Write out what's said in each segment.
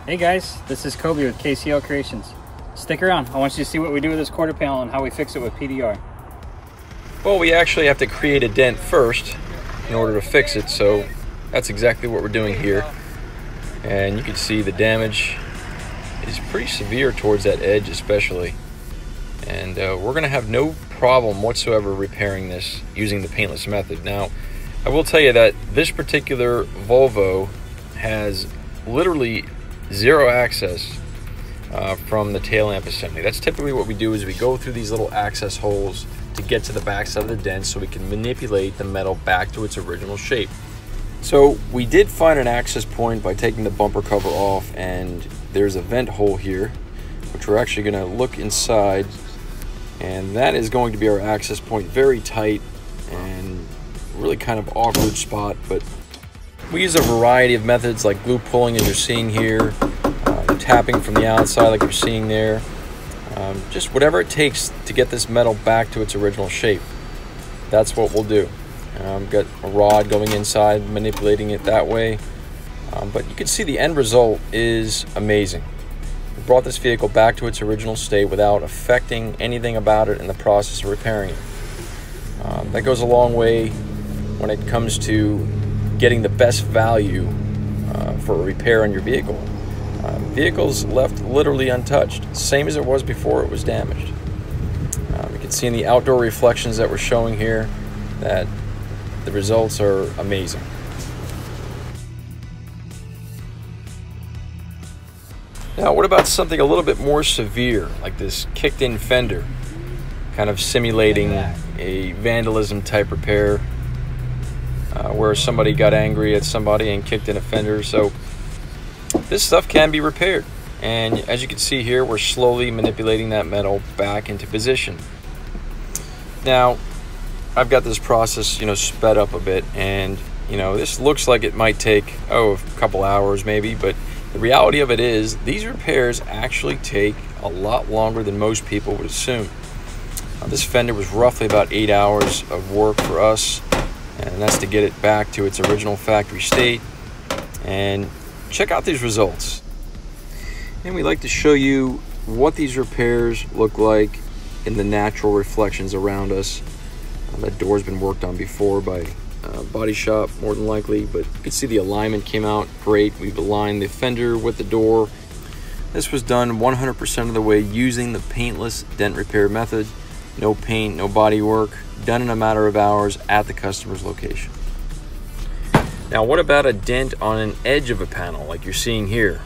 Hey guys, this is Koby with KCL Creations. Stick around, I want you to see what we do with this quarter panel and how we fix it with PDR. Well, we actually have to create a dent first in order to fix it, so that's exactly what we're doing here. And you can see the damage is pretty severe towards that edge especially. And we're going to have no problem whatsoever repairing this using the paintless method. Now, I will tell you that this particular Volvo has literally zero access from the tail lamp assembly. That's typically what we do, is we go through these little access holes to get to the back side of the dent so we can manipulate the metal back to its original shape. So we did find an access point by taking the bumper cover off, and there's a vent hole here, which we're actually going to look inside, and that is going to be our access point. Very tight and really kind of awkward spot, but we use a variety of methods like glue pulling, as you're seeing here, tapping from the outside like you're seeing there, just whatever it takes to get this metal back to its original shape. That's what we'll do. Got a rod going inside, manipulating it that way, but you can see the end result is amazing. We brought this vehicle back to its original state without affecting anything about it in the process of repairing it. That goes a long way when it comes to getting the best value for a repair on your vehicle. Vehicle's left literally untouched, same as it was before it was damaged. You can see in the outdoor reflections that we're showing here that the results are amazing. Now, what about something a little bit more severe, like this kicked-in fender, kind of simulating a vandalism type repair, where somebody got angry at somebody and kicked in a fender? So this stuff can be repaired, and as you can see here, we're slowly manipulating that metal back into position. Now, I've got this process, sped up a bit, and this looks like it might take a couple hours maybe, but the reality of it is these repairs actually take a lot longer than most people would assume. This fender was roughly about 8 hours of work for us, and that's to get it back to its original factory state. And check out these results. And we like to show you what these repairs look like in the natural reflections around us. That door's been worked on before by a body shop, more than likely, but you can see the alignment came out great. We've aligned the fender with the door. This was done 100% of the way using the paintless dent repair method. No paint, no body work, done in a matter of hours at the customer's location. Now, what about a dent on an edge of a panel like you're seeing here?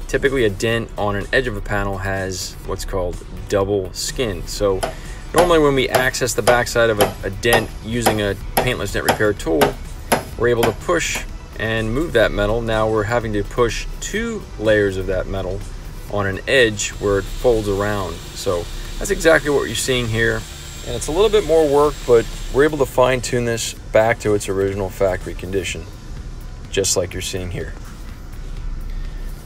Typically, a dent on an edge of a panel has what's called double skin. So normally when we access the backside of a dent using a paintless dent repair tool, we're able to push and move that metal. Now we're having to push 2 layers of that metal on an edge where it folds around. So that's exactly what you're seeing here. And it's a little bit more work, but we're able to fine-tune this back to its original factory condition, just like you're seeing here.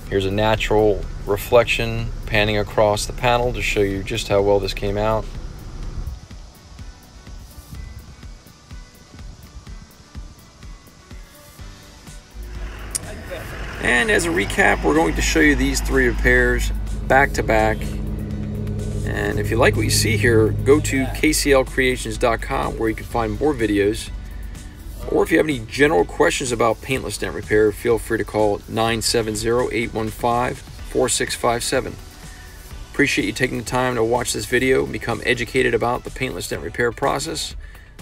Here's a natural reflection panning across the panel to show you just how well this came out. And as a recap, we're going to show you these 3 repairs back to back. And if you like what you see here, go to kclcreations.com where you can find more videos. Or if you have any general questions about paintless dent repair, feel free to call 970-815-4657. Appreciate you taking the time to watch this video and become educated about the paintless dent repair process,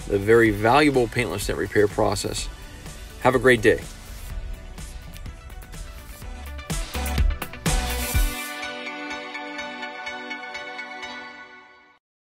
the very valuable paintless dent repair process. Have a great day.